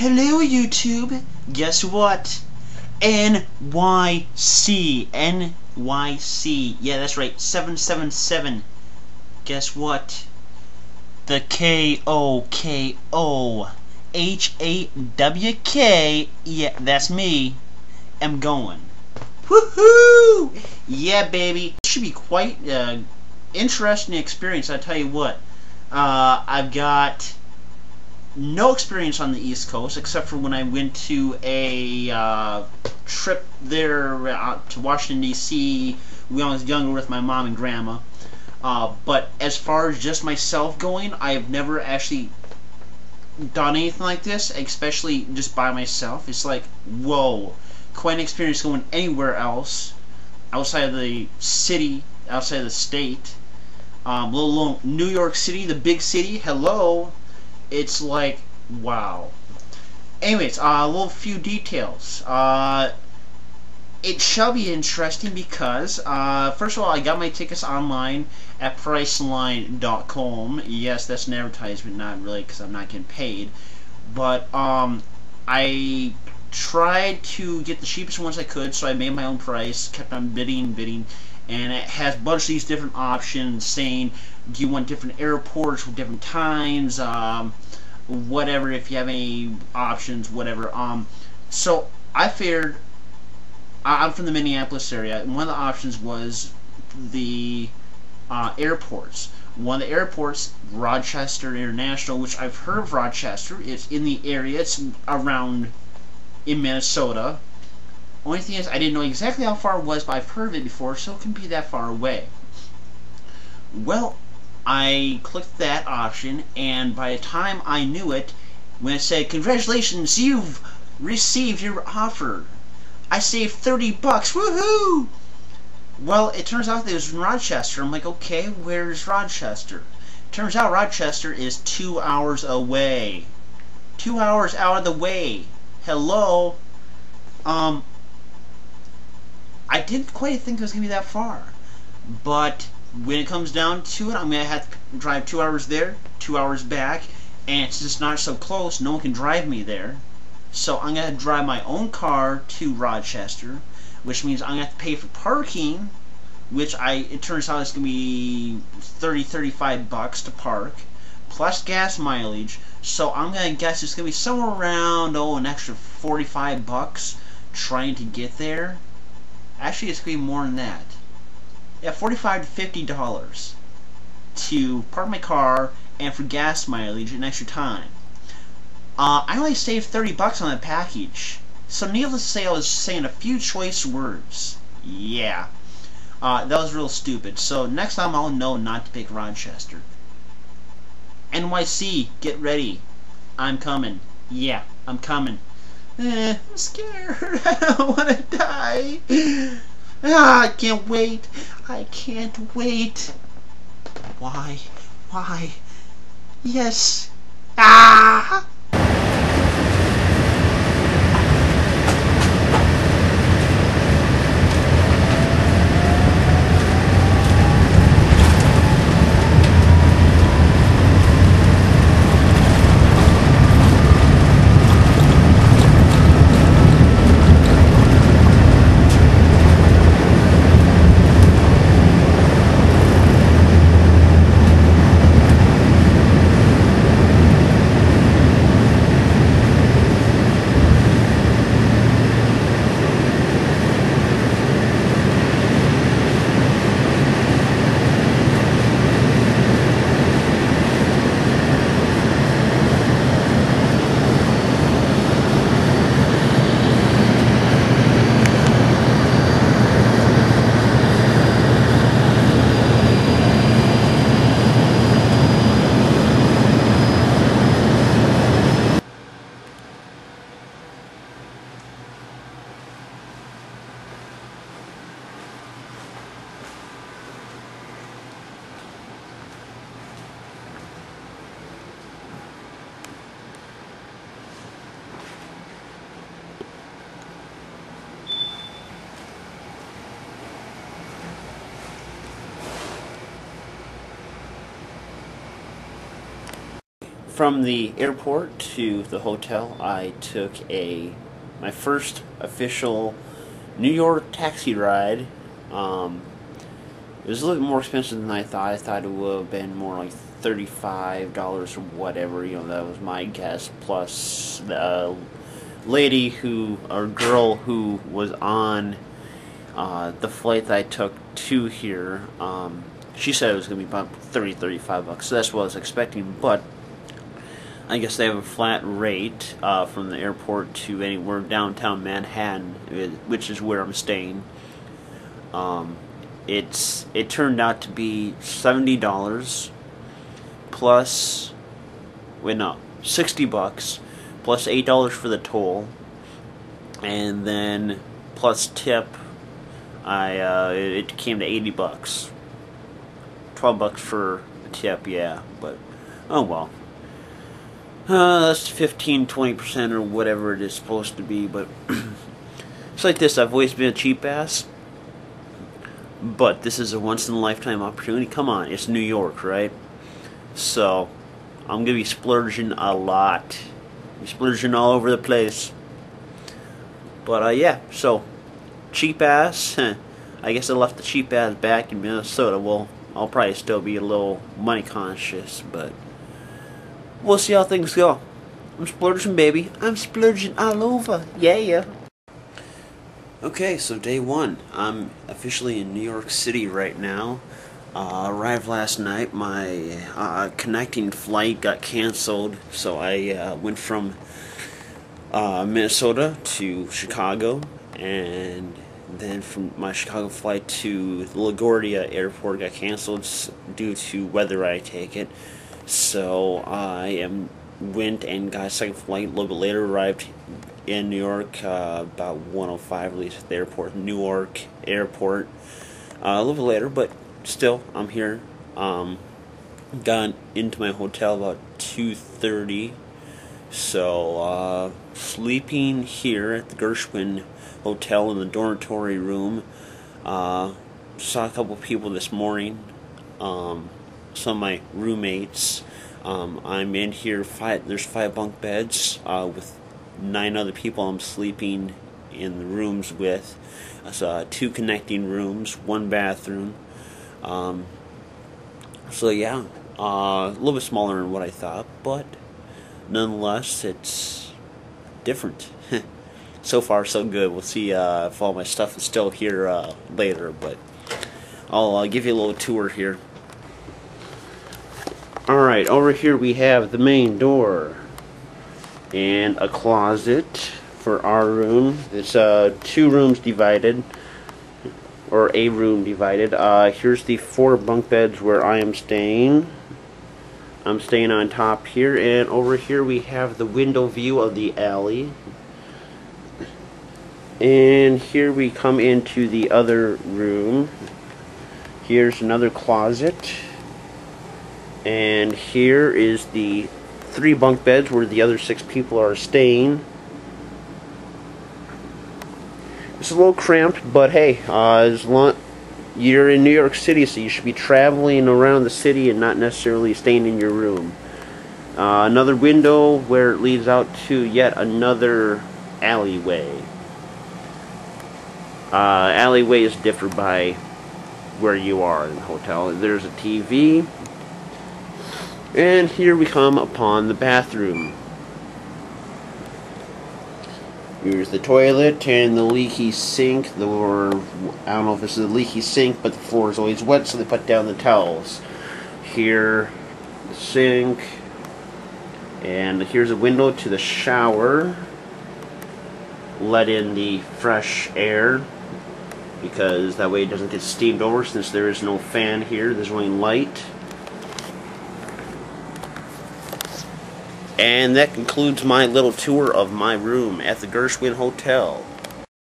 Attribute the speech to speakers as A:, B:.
A: Hello, YouTube. Guess what? NYC. NYC. Yeah, that's right. 777. Guess what? The KOKOHAWK. Yeah, that's me. I'm going. Woohoo! Yeah, baby. It should be quite interesting experience. I tell you what. I've got no experience on the East Coast except for when I went to a trip there to Washington, D.C. when I was younger with my mom and grandma. But as far as just myself going, I've never actually done anything like this, especially just by myself. It's like, whoa, quite an experience going anywhere else outside of the city, outside of the state. Little New York City, the big city, hello. It's like, wow. Anyways, a little few details. It shall be interesting because, first of all, I got my tickets online at Priceline.com. Yes, that's an advertisement, not really, because I'm not getting paid. But, I tried to get the cheapest ones I could, so I made my own price, kept on bidding, and it has a bunch of these different options saying, do you want different airports with different times, whatever, if you have any options, whatever. So I figured, I'm from the Minneapolis area, and one of the options was the airports. One of the airports, Rochester International, which I've heard of Rochester. It's in the area. It's around in Minnesota. Only thing is, I didn't know exactly how far it was, but I've heard of it before, so it can be that far away. Well, I clicked that option, and by the time I knew it, when it said, congratulations, you've received your offer, I saved 30 bucks, woohoo! Well, it turns out that it was in Rochester. I'm like, okay, where's Rochester? Turns out Rochester is 2 hours away. 2 hours out of the way. Hello? I didn't quite think it was going to be that far. But when it comes down to it, I'm going to have to drive 2 hours there, 2 hours back, and it's just not so close. No one can drive me there. So I'm going to drive my own car to Rochester, which means I'm going to have to pay for parking, which it turns out it's going to be 35 bucks to park, plus gas mileage. So I'm going to guess it's going to be somewhere around, an extra 45 bucks trying to get there. Actually, it's going to be more than that. Yeah, $45 to $50 to park my car and for gas mileage and extra time. I only saved 30 bucks on that package. So needless to say, I was saying a few choice words. Yeah. That was real stupid. So next time I'll know not to pick Rochester. NYC, get ready. I'm coming. Yeah, I'm coming. I'm scared. I don't want to die. I can't wait. I can't wait. Why? Why? Yes. Ah! From the airport to the hotel, I took my first official New York taxi ride. It was a little bit more expensive than I thought. I thought it would have been more like $35 or whatever. You know, that was my guess. Plus the lady or girl who was on the flight that I took to here, she said it was going to be about $35. So that's what I was expecting. But I guess they have a flat rate from the airport to anywhere downtown Manhattan, which is where I'm staying. It turned out to be $70 plus, $60 plus $8 for the toll, and then plus tip. It came to $80, $12 for a tip, yeah. But oh well. That's 15-20% or whatever it is supposed to be. But it's like this. I've always been a cheap ass. But this is a once-in-a-lifetime opportunity. Come on, it's New York, right? So, I'm going to be splurging a lot. I'm splurging all over the place. But, yeah, so, cheap ass. I guess I left the cheap ass back in Minnesota. Well, I'll probably still be a little money conscious, but we'll see how things go. I'm splurging, baby. I'm splurging all over. Yeah. Okay, so day one. I'm officially in New York City right now. Arrived last night. My connecting flight got canceled, so I went from Minnesota to Chicago, and then from my Chicago flight to the LaGuardia airport got canceled due to weather, I take it. So I went and got a second flight a little bit later, arrived in New York about 1:05, released at the airport, Newark Airport, a little bit later, but still, I'm here. Got into my hotel about 2:30, so sleeping here at the Gershwin Hotel in the dormitory room. Saw a couple people this morning, some of my roommates. I'm in here, there's 5 bunk beds with 9 other people I'm sleeping in the rooms with. So 2 connecting rooms, 1 bathroom. So yeah, a little bit smaller than what I thought, but nonetheless, it's different. So far, so good. We'll see if all my stuff is still here later, but I'll give you a little tour here. Alright, over here we have the main door and a closet for our room. It's 2 rooms divided, or a room divided. Here's the 4 bunk beds where I am staying. I'm staying on top here, and over here we have the window view of the alley. And here we come into the other room. Here's another closet. And here is the 3 bunk beds where the other 6 people are staying. It's a little cramped, but hey, you're in New York City, so you should be traveling around the city and not necessarily staying in your room. Another window where it leads out to yet another alleyway. Alleyways differ by where you are in the hotel. There's a TV. And here we come upon the bathroom. Here's the toilet and the leaky sink. Or I don't know if this is a leaky sink, but the floor is always wet, so they put down the towels. Here, the sink. And here's a window to the shower. Let in the fresh air, because that way it doesn't get steamed over, since there is no fan here. There's only light. And that concludes my little tour of my room at the Gershwin Hotel.